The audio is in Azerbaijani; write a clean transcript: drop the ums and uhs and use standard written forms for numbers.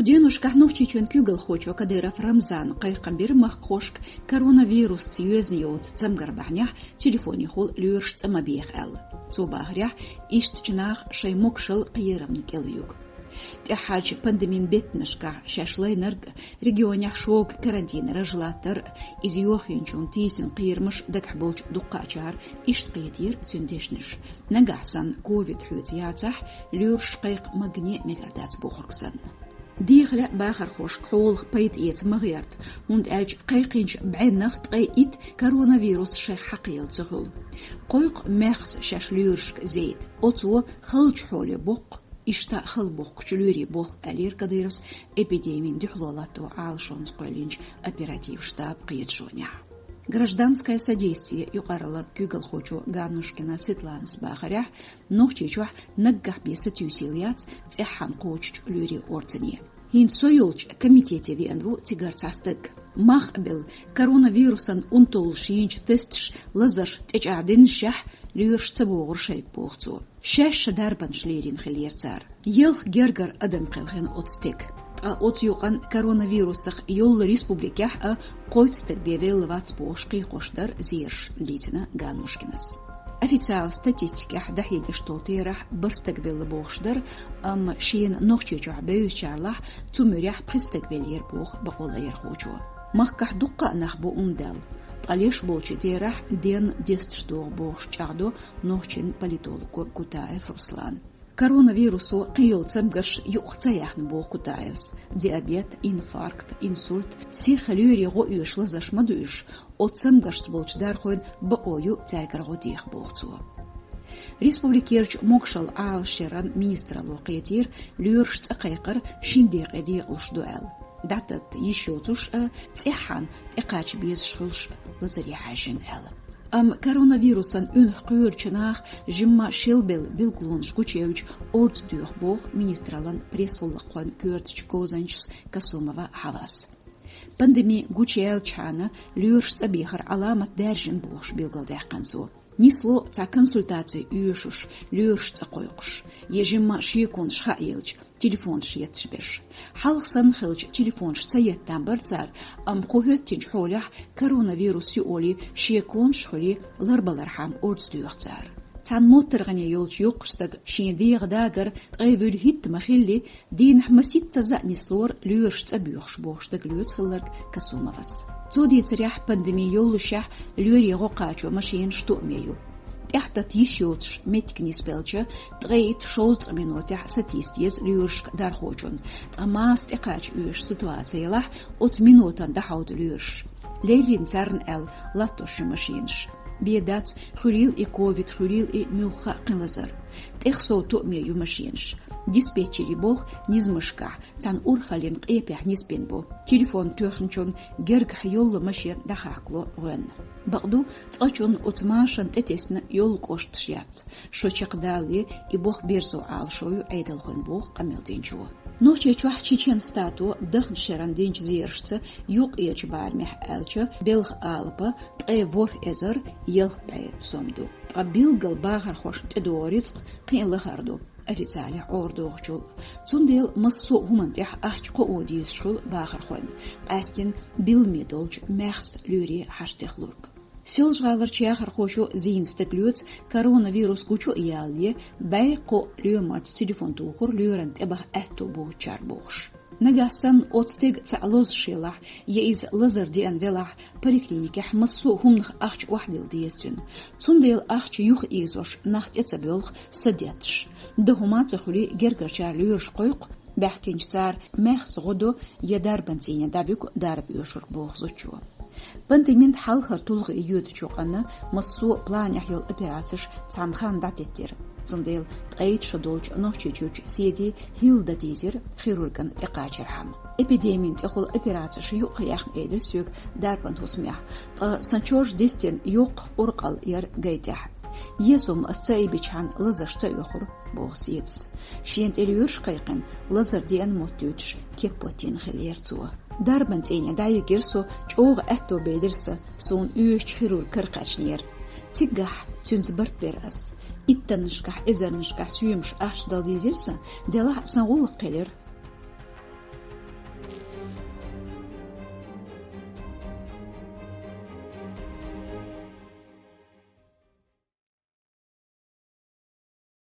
Нухденушках нухчичен кюгл хочо Кадыров Рамзан қайқын бір маққошк коронавирус тиюезін еуц цамгарбахнях телефоне хол люрш цамабех әл. Цубағрях ишт чынақ шаймокшыл қиырымны келюг. Тяхач пандемин бетнышка шашлайнырг регионях шок карантинера жылаттыр изиохинчун тейсін қиырмыш дакхболч дуқачар ишт қиетир цюндешніш. Нагасан ковид хюзияцах люрш қайқ магне мегардац бұқырқсын. ديغلا باخر خوش قول بيت إيت مغيرت هند أج قيقينش بعين نخت قيت كورونا فيروس شي حقيل تغل قيق مخس شاشلورشك زيت أطو خلج حولي بوق إشتا خل بوق شلوري بوق ألير كديرس إبيديمين دحلولاتو عالشونز قولينش оператив штаб قيت شونيا. Гражданское содействие юқаралат кюгл хочу Ганушкина Светлана Сбахарях нохчичух наггах бесет юсилияц цехан қочч люри орцени. Хин союлч комитете венву тигарцастык. Махбел коронавирусан унтол шинч тестш лазаш течадин шах люрш цабуғыр шайп боғцу. Шаш дарбан шлерин хилерцар. Елх гергар адам қилхен отстек. От юқан коронавирусах йол республиках қойцтык бевел вацпош қиқоштар зирш литина Ганушкинас. Официал статистиках дахиди штолтирах бірстікбелі боғшдар шиен нохчичух бәйүчарлах тумырях пристікбелер боғ бақолайыр хочу. Маққах дуққа нахбу ундал. Алеш болчы терах ден дестштоғ боғш чағду нохчин политологу Кутаев Руслан. Коронавирусу қиыл цамгаш юқцаяхн боқ Кутаевс. Диабет, инфаркт, инсульт, сихалюри го үйшлы зашмаду үш, от цамгаш болчдар хойн баою тәйкарго дейх боқцу. Республикерч мокшал аал шеран министралу қиетир люрш цақайқыр шиндеқ эди ұлшдуэл. Датат еще цуш цехан текач без шулш лазари хашин әл. Коронавирусан үнх қүйірчінақ жимма шелбел билглунш гучевич орддүйх боқ министралан пресоллыққан көртіч козанчс Касумова хавас. Пандемия гучел чана люрш цабихар аламат дәржін боқш билгалдайққан зу. Нисло ца консультации үйшуш, люрш ца қойқыш. Ежимма шиекон шха елч, телефон шиетшбеш. Халқсан хилч телефон шцаяттан барцар, қойыттинч холях коронавирус юоли шиекон шхоли ларбалархам ордстүйіқцар. Цан моттырғане елч юқыстық шиендейғы дагар тғайвөл хитті махилли дейін маситта за нислор люрш ца бүйқш боқштық люцхыллард Касумовас. Цоди царях пандемия юлышах люри гоқачу машин штумею. Тяхтат ешётш меткни спелча трейт 6 минутах статистиез люршк дархочун. Тамас текач үш ситуациялах от минутан дахаут люрш. Лейлин царн эл латтоши машинш. Бедац хурил и ковид хурил и мюлха қинлазар. Техсо тумею машинш. Диспетчери бог низмышка, цан урхалин қепях ниспенбо. Телефон төхнчон гергх йоллы машин дахакло вен. Бағду цачон отмашан тетесна йол кошт шят. Шочақдалы и бог берзо алшою айдалғын бог қамелденчу. Ноче чуах чечен стату дăхн шеранденч зершца юқ еч бармех әлчі белх алпа тғай вор эзер елх бәй сомду. Абилгал бағар хош тедорицк қиынлы харду. Официально ордоғчул. Цундел массу гумантях ахч қоодиз шул бағар хон. Әстен билмедолч мәхс люри хаштехлург. Сёлжғалар чаяхар хошу зейінстік лөц коронавирус кучу иялли бәй қо лөмач телефон туғыр лөрент әбақ әтту бұғчар бұғш. Нагасан отстег цалоз шилах ейз лазар диан велах поликлиниках массу хумнах ахч вахдил диестин. Цундел ахч юх изош нахт эцабелх садетш. Дахума цахули гергарчар лөрш қойқ бәхкенч цар мәхс ғоду ядар бантиня дабюк дарб юшур бұғзучу. Пандемент халхар тулғы үйеді чоқаны массу план яхил операцияш цанхан датеттер. Цундел тғайт шадолч нохчичуч седи хилда дезер хирурган тақачархам. Эпидемиин тахул операцияш юқ яхм эдер сүйік дарбан хусмях. Санчорж дестен юқ урқал яр гайтях. Есум асцаибичхан лазашца юхур боғсиец. Шиент элюрш қайқын лазар диан моттючш кеппотин хилерцуа. Дарбан теня дайы герсо чоғ әтто бейдірсі сон үйш хирург кірқачнер. Тиггах түнз бірт бераз. Иттанышках, эзернышках сүйімш ашдал дезерсі, делах саңғулық келер